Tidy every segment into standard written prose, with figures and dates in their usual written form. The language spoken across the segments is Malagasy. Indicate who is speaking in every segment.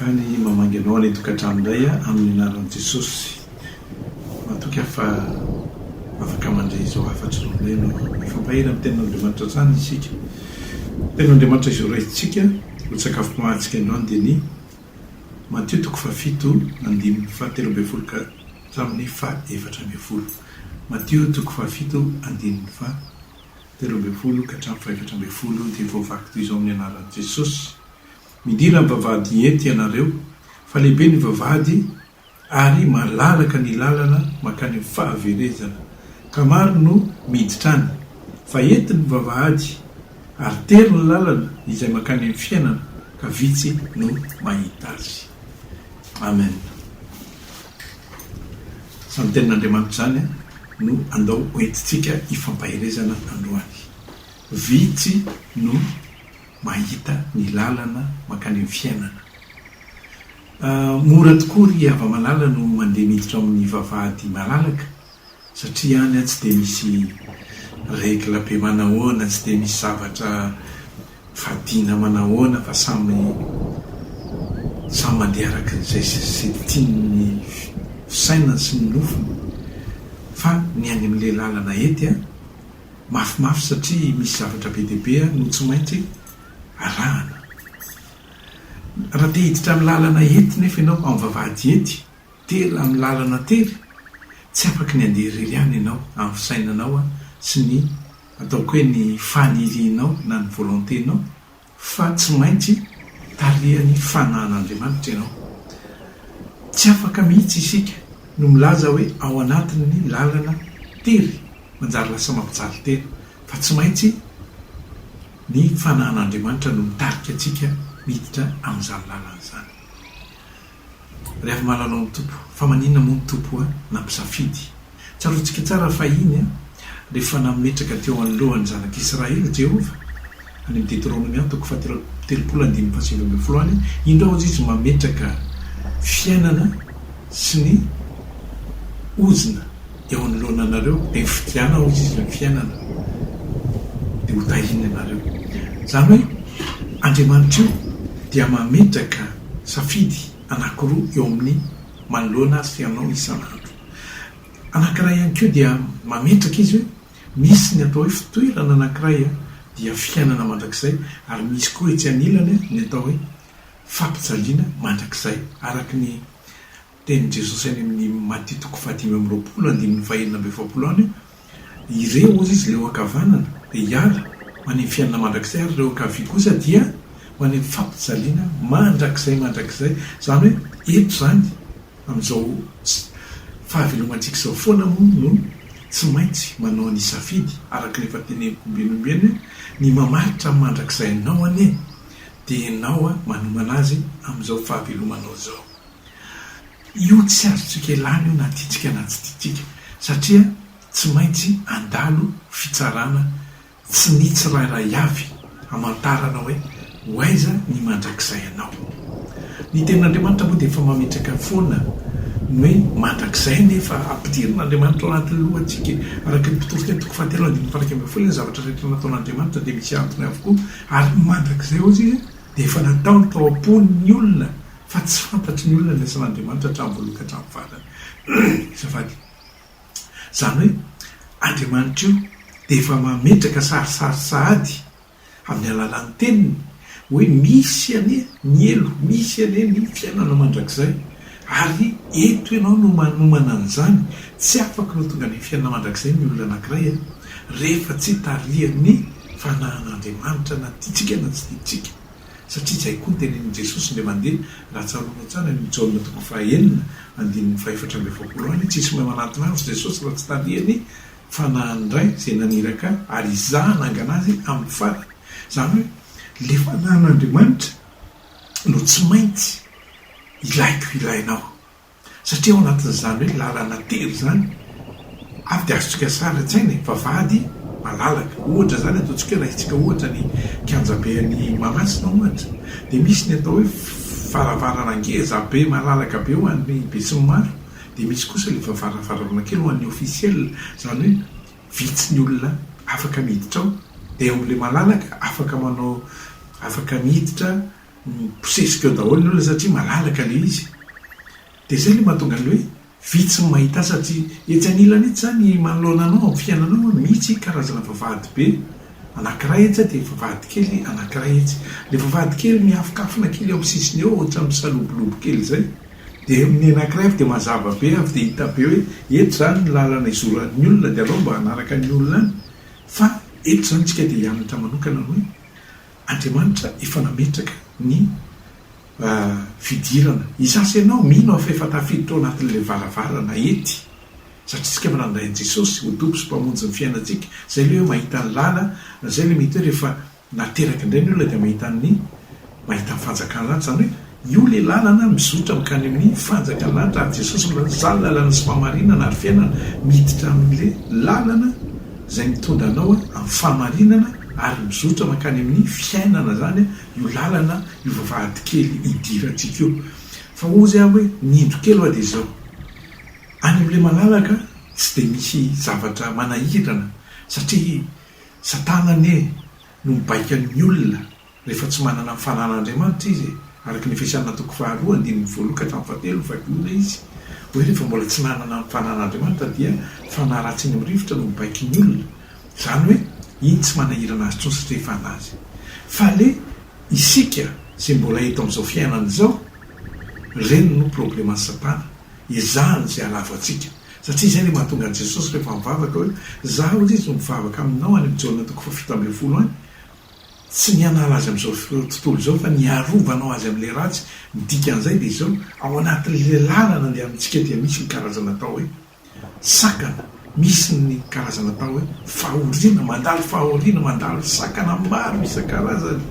Speaker 1: fany mamangy anao any tokantranoindray amin'ny anaran'i Jesosy. Matoka fa afaka mandray izao afatsy ronay no mifampahira amin'ny tenin'Andriamanitra zany isika. Tenin'Andriamanitra izao raisitsika ho sakafo mahantsika androany dia ny Matthieu 7:7-8 ka hatramin'ny 7:4. Matthieu 7:7-8 ka hatramin'ny 8:4 dia voavaky toy izao amin'ny anaran'i Jesosy. Midira ny vavahady ety ianareo, fa lehibe ny vavahady ary malalaka ny lalana makany amin'ny fahaverezana, ka maro no miditra any. Fa ety ny vavahady ary telo ny lalana izay makany amin'ny fiainana, ka vitsy no mahita azy. Amen. Samy tenin'Andriamanitra zany no andao hoentitsika hifampahirezana androany. Vitsy no mahita ny lalana makany amin'ny fiainana. Mora tokoa ry hava-malala no mandeha miditra amin'ny vavahady malalaka, satria any tsy dia misy regla be manahoana, tsy dia misy zavatra fadina manahoana, fa samy mandeha araka izay tiany fisainana sy ny nofony. Fa ny any amin'ilay lalana ety mafimafy, satria misy zavatra be dia be no tsy maintsy arahana. Raha te hiditra amin'ny lalana ety nefa ianao amin'ny vavahady ety, tery amin'ny lalana tery, tsy afaka ny andeha irery ihany ianao amin'ny fisainanao sy ny ataoko hoe ny fanirianao na ny volonténao, fa tsy maintsy tarihany fanahin'Andriamanitra ianao. Tsy afaka mihitsy isika no milaza hoe ao anatin'ny lalana tery manjary lasa mampijaly tery, fa tsy maintsy ny fanahin'Andriamanitra no mitarika antsika miditra amin'izany lalana zany. Rehefa mahalala amin'ny tompo, fa maninona moa ny tompo nampisafidy? Tsaroantsika tsara fa iny rehefa nametraka teo anolohan'ny zanak'Israely Jehovah any amin'ny Deutéronome 3:7-7 indreo izy mametraka fiainana sy ny ozina eo anoloana anareo, dia fitiana izy ny fiainana dia hotahina ianareo. Zany hoe Andriamanitra io dia mametraka safidy anankiroa eo amin'ny manoloana azy ianao isan'andro. Anankiray ihany koa dia mametraka izy hoe misy ny atao hoe fitoerana anankiray dia fiainana mandrakizay, ary misy koa etsy anilany ny atao hoe fampijaliana mandrakizay, araka ny tenin' Jesosy any amin'ny Matthieu 7:20-20 ireo izy leo ankavanana dia hiala maneho fiainana mandrakizay, ary ireo ankavia kosa dia maneho fampijaliana mandrakizay. Zany hoe eto zany amin'izao fahavelomantsika izao foana moa no tsy maintsy manao ny safidy araka ny efa tenen'ombenombeny ny mamaritra mandrakizay anao anie, dia ianao manomana azy amin'izao fahavelomanao zao. Io tsy azotsika ilany io na tiatsika na tsy tiatsika, satria tsy maintsy andalo fitsarana tsy ny tsirairay avy hamantarana hoe hoaiza ny mandrakizay anao. Ny tenin'Andriamanitra moa dia efa mametraka foana ny hoe mandrakizay nefa ampidirin'Andriamanitra ao anatin'ny lohantsika, araka ny mpitorotra ny 7:7 ny zavatra rehetra nataon'Andriamanitra dia misy antony avokoa, ary mandrakizay izy dia efa nataony tao am-pon'ny olona, fa tsy fantatry ny olona ny asan'Andriamanitra hatramin'ny voaloha ka hatramin'ny farany. Zafady. Zany hoe Andriamanitra io dia efa mametraka sarisary amin'ny alalan'ny teniny hoe misy anie ny elo, misy anie ny fiainana mandrakizay, ary eto ianao no manomana an'izany. Tsy afaka no tonga ny fiainana mandrakizay ny olona anankiray rehefa tsy tarihan'ny fanahin'Andriamanitra na tiatsika na tsy tiatsika, satria zay koa ny tenenin' Jesosy ilay mandeha raha tsaroana tsara ny Jaona 4:4 tsisy mahay manantona azy Jesosy raha tsy tarihany fanahiny iray izay naniraka ary izaha nangana azy amin'ny farany. Zany hoe le fanahin'Andriamanitra no tsy maintsy ilainao, satria ao anatin'izany hoe lalana tery zany avy dia azotsika sara tsaina vavahady malalaka. Ohatra zany ataontsika raha itsika ohatra ny kianjabean'ny Mahamasina ohatra, dia misy ny atao hoe varavarana ngeza be malalaka be ho an'ny be sy ny maro, dia misy kosa le varavarana kely ho an'ny ofisiel, zany hoe vitsy ny olona afaka miditra ao, dia eo amin'ilay malalaka afaka miditra posesika eo daholo ny olona satria malalaka le izy dia zay le mahatonga ny hoe vitsy ny mahita satria etsy anilana etsy zany manoloana anao amin'ny fiainanao mihitsy karazana vavahady be anankiray etsy dia vavahady kely anankiray etsy le vavahady kely miafokafona kely eo amin'ny sisiny eo ohatra misalobolobo kely zay dia ny anankiray avy dia mazava be avy dia hita be hoe eto zany ny lalana izoran'ny olona dia alao mba hanaraka ny olona any fa eto zany tsika dia hianatra manokana ny hoe Andriamanitra efa nametraka ny fidirana izasy ianao mino fa efa tafiditra ao anatin'ilay varavarana ety satria tsika manandray an'i Jesosy ho dobo sy mpamonjy ny fiainantsika zay le hoe mahita ny lala zay le mety hoe rehefa nateraka indray ny olona dia mahita ny fanjakana lanitra zany hoe io le lalana mizotra mikany amin'ny fanjakana lanitra ary Jesosy milaza lalana sy fahamarinana ary fiainana miditra amin'le lalana zay mitondra anao amin'ny fahamarinana ary mizotra makany amin'ny fiainana zany io lalana io vavahady kely idirantsika io fa ozy aho hoe nindro kely oa dia zao any amin'le malalaka tsy dia misy zavatra manahirana satria satanany no mibaika ny olona rehefa tsy manana mifanan'Andriamanitra izy araka ny fiasanana toko faharoa andininy voaloka hatramin'ny fahatelo vakiona izy hoe rehefa mbola tsy nanana mifanan'Andriamanitra dia fanaharatsiny amin'ny rivotra no mibaiky ny olona zany hoe iny tsy manahirana azy tsony satria efa anazy fa le isika zay mbola eto amin'izao fiainana izao reny no probleman'ny satana izahany zay halava antsika satria zay le mahatonga an' Jesosy rehefa mivavaka hoe zaho ozy izy no mivavaka aminao any amin'ny toko 7 any tsy nianala azy amin'izao tontolo izao fa niarovanao azy amin'le ratsy midikan'izay dia izao ao anatin'le lalana dia amintsika dia misy ny karazana atao hoe sakana misy ny karazana atao hoe fahoriana mandalo fahoriana mandalo sakana maro isan-karazany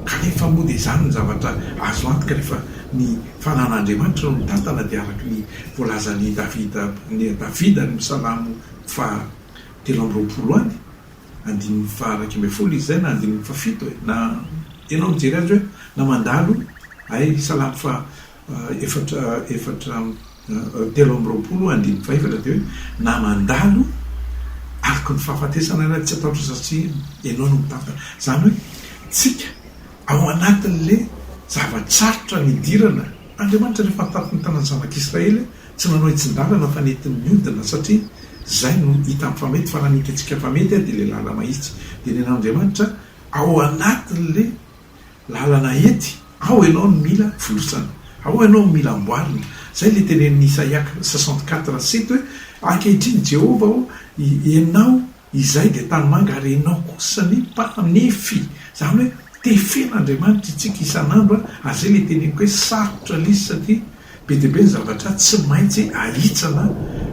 Speaker 1: kanefa moa dia zany ny zavatra azo antoka rehefa ny fanan'Andriamanitra no tantana dia araky ny voalazan'ny Davida ny misalamo fa 7 any andininy faraky amby folo izy zay na andininy fafito na ianao mijery azy hoe na mandalo ay salamo fa efatra 7 andininy faefatra dia hoe na mandalo ariko ny fahafatesana raha tsy ataotra satria ianao no mitantana zany hoe tsika ao anatin'le zavatsarotra midirana Andriamanitra rehefa ntatiny tanany zanak'Israely tsy nanao itsin-dalana fa nentiny miodina satria zay no hita amin'ny famety fa raha nity antsika famety dia le lala mahitsy dia ny an'Andriamanitra ao anatin'le lalana ety ao ianao no mila volosana ao ianao no mila amboarina zay le tenen'ny Isaia 64:7 hoe ankehitriny Jehova ao ianao izay dia tanymanga ary ianao kosa ny mpanefy zany hoe tefen'Andriamanitra itsika isan'andro ary zay le teneniko hoe sarotra lizy satria be dia be ny zavatra tsy maintsy ahitsana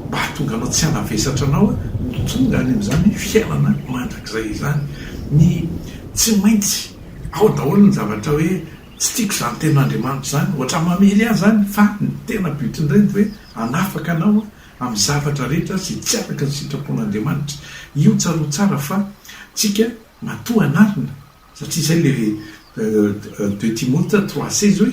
Speaker 1: mba hatonga anao tsy hanavesatra anao no tonga any amin'izany fiainana mandrakizay izany ny tsy maintsy ao daholo ny zavatra hoe tsy tiako zany ten'Andriamanitra zany ohatra mamely azy zany fa ny tena butindray hoe anafaka anao amin'ny zavatra rehetra sy tsy afaka ny sitrapon'Andriamanitra io tsaroa tsara fa tsika matoa anarina satria zay le 2 Timothée 3:16 hoe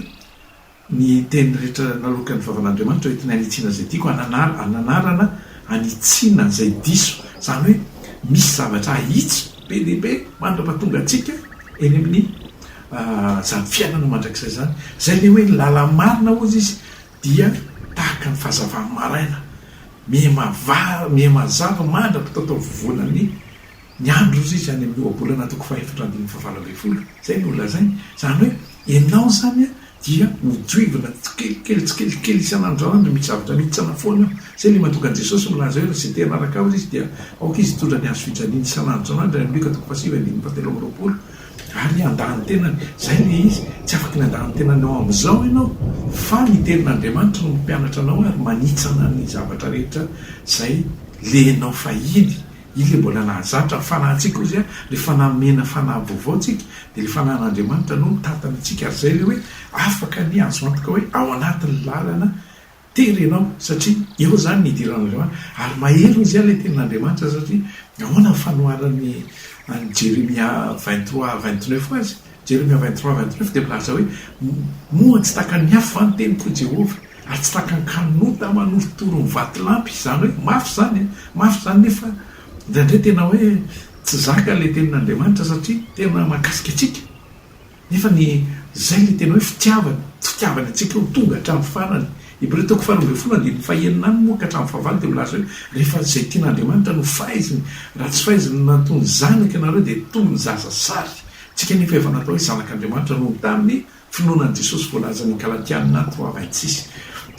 Speaker 1: ny teny rehetra nalokany vavan'Andriamanitra hoetiny anitsiana zay tiako ananarana anitsiana zay diso zany hoe misy zavatra ahitsy be dehibe mandrapatonga atsika eny amin'ny zany fiainana mandrakizay zany zay le hoe lalamarina ozy izy dia tahaka ny fahazavany maraina mihamazava mandrapatao vovonany ny andro izy izy any amin'ny oabolana toko 7:20 zay ny olona zany zany hoe ianao zany dia mijoivina kelikely isan'androandro misy zavatra mihitsana foana zay le mahatonga an' Jesosy milaza hoe zay tena araka ao izy dia aoka izy tondra ny azo fijaliany isan'androandro ny Luka toko 7:17 ary andahany tenany zay le izy tsy afaka ny andahany tenany ao amin'izao ianao fa ny tenin'Andriamanitra no mpianatra anao ary manitsana ny zavatra rehetra zay lenao fahiny ile mbola nahazatra fanahintsika ozy rehefa namena fanahy vaovao tsika dia le fanahin'Andriamanitra no mitantana antsika ary zay le hoe afaka ny azo antoka hoe ao anatin'ny lalana terenao satria eo zany nidiran'Andriamanitra ary mahery izy le tenin'Andriamanitra satria ahoana ny fanoharany Jeremia 23:29 azy Jeremia 23:29 dia milaza hoe moa tsy taka ny hafa ny teniko Jehova ary tsy taka ny kanota manorotoro ny vatolampy zany hoe mafy zany nefa ndraindray tena hoe tsy zaka le tenin'Andriamanitra satria tena mahakasika atsika nefa ny zay le tena hoe fitiavana atsika ho tonga hatramin'ny farany ibre toko faharoambe folo andiny fahenina any moa ka hatramin'ny fahavalo de milaza hoe rehefa zay tian'andriamanitra no fahaiziny raha tsy fahaiziny natony zanaka ianareo de tongony zazasary tsika nefa efa natao hoe zanak'andriamanitra no tamin'ny finoanan'i jesosy voalazany galatianina 3:26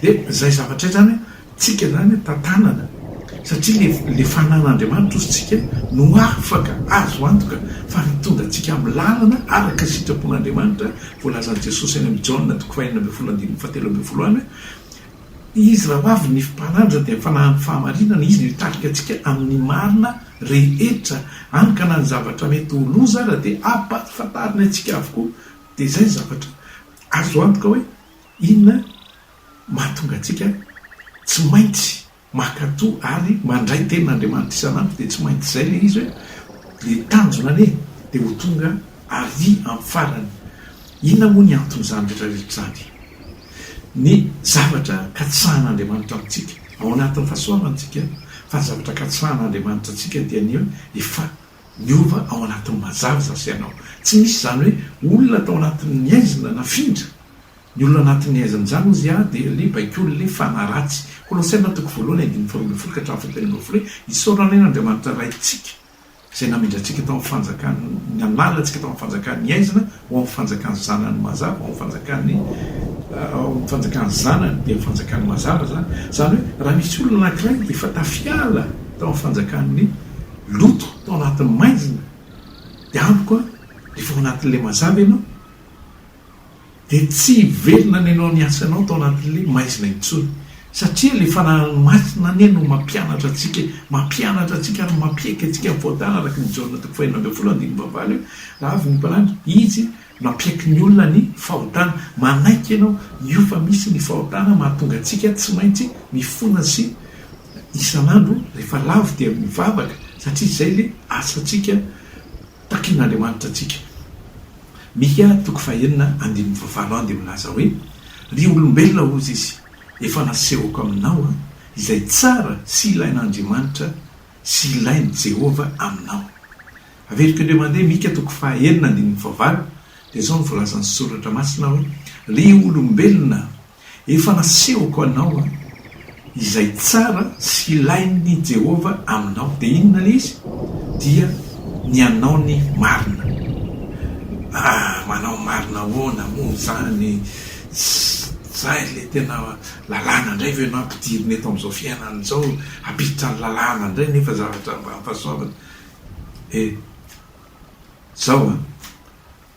Speaker 1: de zay zavatra zany tsika zany tantanana satria le fanan'andriamanitra ozy tsika no afaka azo antoka fa mitondra atsika amin'ny lalana araka sitrapon'andriamanitra voalazan'i jesosy any amin'ny Jaona 4:7 any izy raha avy ny mpanandra dia fanahan'ny fahamarinana izy nitarika atsika amin'ny marina rehetra ankana ny zavatra mety oloza raha dia ampafatariny atsika avokoa dia zay zavatra azo antoka hoe inona mahatonga atsika tsy maintsy makatoa ary mandray tenin'andriamanitra isanandro dia tsy maintsy zay le izy hoe le tanjona ane dia ho tonga ary amin'ny farany inona moa ny anton'izany rehetrarehetra zany ny zavatra katsahan'andriamanitra amintsika ao anatin'ny fahasoavantsika fa ny zavatra katsahan'andriamanitra atsika dia ny hoe efa miova ao anatin'ny mazava zasy ianao tsy misy zany hoe olona tao anatin'ny aizina nafindra ny olona anatin'ny aizina zany ozy dia le baikolo le fanaratsy Kolosiana 1:4 ka hatramin'ny isaorana n'andriamanitra raitsika zay namindratsika tao amin'ny fanjakany ny analatsika tao amin'ny fanjakany aizina ho amin'ny fanjakany zanany mazava ho amin'ny fanjakany zanany dia amin'ny fanjakany mazava zany hoe raha misy olona anankiray efa tafiala tao amin'ny fanjakany loto tao anatin'ny maizina dia amiko rehefa ao anatin'le mazava ianao dia tsy velona ny ianao ny asanao tao anatin'le maizina intsony satria le fanahany masina ne no mampianatra atsika ary mampieka atsika amin'ny faotana araka ny Jaona 4:7 raha avy ny mpanandro izy mampiaiky ny olona ny fahotana manaiky ianao io fa misy ny fahotana mahatonga atsika tsy maintsy mifona sy isanandro rehefa lavo dia mivavaka satria zay le asatsika takin'andriamanitra atsika Mika 2:9 dia milaza hoe ry olombelona ozy izy efa nasehoko aminao izay tsara sy ilain'andriamanitra sy ilainy Jehova aminao. Averiko indray mandeha Mika 2:9 dia zao ny voalazan'ny soratra masina hoe ry olombelona efa nasehoko anao izay tsara sy ilainy Jehova aminao. Dia inona le izy? Dia ny anao ny marina. Manao marina hoana moa zany zay le tena lalàna indray ve anao ampidiriny eto amin'izao fiainana zao apiditra ny lalàna indray nefa zavatra fahasoavana zao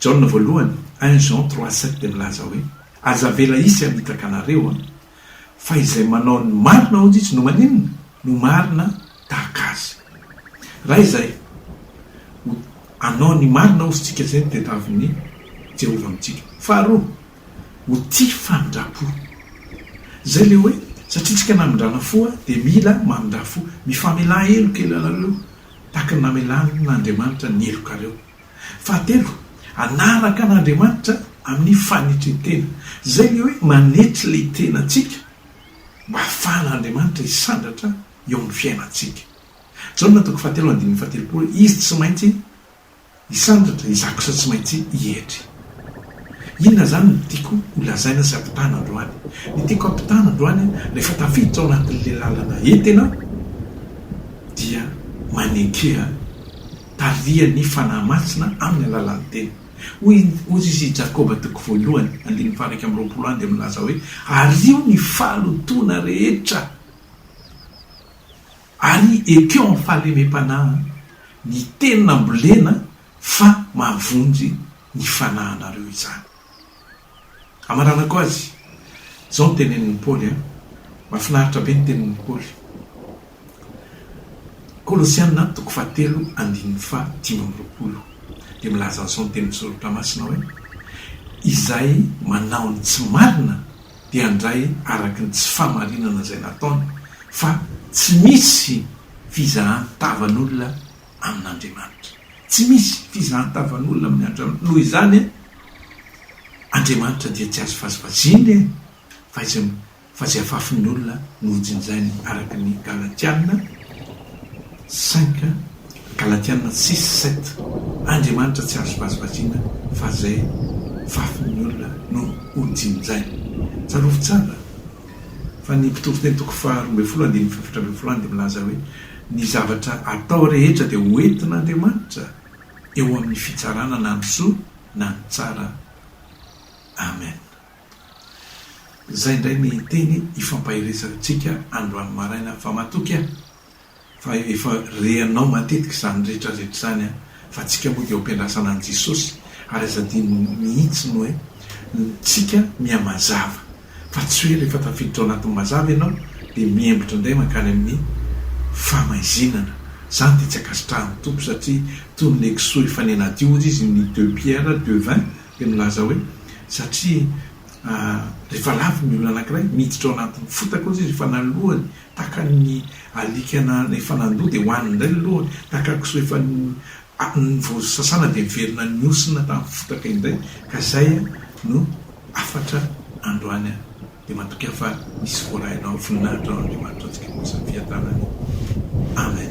Speaker 1: Jaona voalohany 1 Jean 3:7 dia milaza hoe azavela isy amitaka anareo fa izay manao ny marina ozy izy no maninona no marina tahaka azy raha izay anao ny marina ozytsika zay ny tetavin'ny Jehova amintsika. Faharoa ho tia famindrapo zay le hoe satria tsika namindrana foa dia mila mamindra fo mifamelà elokely anareo tahaka ny namelan'Andriamanitra ny elokareo. Fahatelo anaraka an'Andriamanitra amin'ny fanetretena zay le hoe manetry le tenantsika mba ahafahan'Andriamanitra isandratra eo amin'ny fiainantsika. Jaona 2:7 izy tsy maintsy isandratra izakosa tsy maintsy ihetry. Inona zany ny tiako holazaina sy ampitana androany? Ny tiako ampitana androany rehefa tafiditra ao anatin'le lalana ety ianao dia manekea taria ny fanahy masina amin'ny alalan'ny tena. Ozy izy Jakoba 1:20 dia milaza hoe ario ny fahalotona rehetra ary ekeo amin'ny fahalemem-panahy ny tena ambolena fa mahavonjy ny fanahinareo izany. Amaranako azy zao ny tenenin'ny Paoly mahafinaritra be ny tenenin'ny Paoly. Kolosiana 3:15 dia milaza an'izao ny tenin'ny soratra masina hoe izay manao ny tsy marina dia andray araka ny tsy fahamarinana izay nataony fa tsy misy fizahan-tavan'olona amin'Andriamanitra. Tsy misy fizahan-tavan'olona amin'ny Andriamanitra. Noho izany Andriamanitra dia tsy azo fazifaziny fa izay afafin'ny olona nojin'izany araka ny Galatiana 6:7 Andriamanitra tsy azo fazifazina fa zay fafin'ny olona no hodinjay tsarovy tsara fa ny mpitoro teny toko faharoambeyfolo andiny fefatra ambeyfolo any dia milaza hoe ny zavatra atao rehetra dia hoentin'Andriamanitra eo amin'ny fitsarana na ny soa na ny tsara. Amen. Zay indray ny teny ifampahiresantsika androany maraina fa matoky a fa efa reanao matetika izany rehetrarehetra zany a fa tsika moa dia hompiandrasana an' Jesosy ary azadiny mihitsy no hoe tsika miamazava fa tsy hoe rehefa tafiditra ao anatin'ny mazava ianao dia miembotra indray mankany amin'ny famaizinana. Zany dia tsy akasitrahan'ny tompo satria toy ny lekisoa efa nenadio ozy izy ny 2 Pierre 2:20 dia milaza hoe satria rehefa lavy ny olona anankiray miditra ao anatin'ny fotaka ozy izy efa nalohany tahaka ny alikana efa nandoha dia hoaniny indray ny lohany tahakakoso efa ny vosasana dia miverina ny osina tamin'ny fotaka indray ka zay no afatra androany dia matoky afa misy voarahinao voninahitra ao Andriamanitra antsika kosa fiatanany. Amen.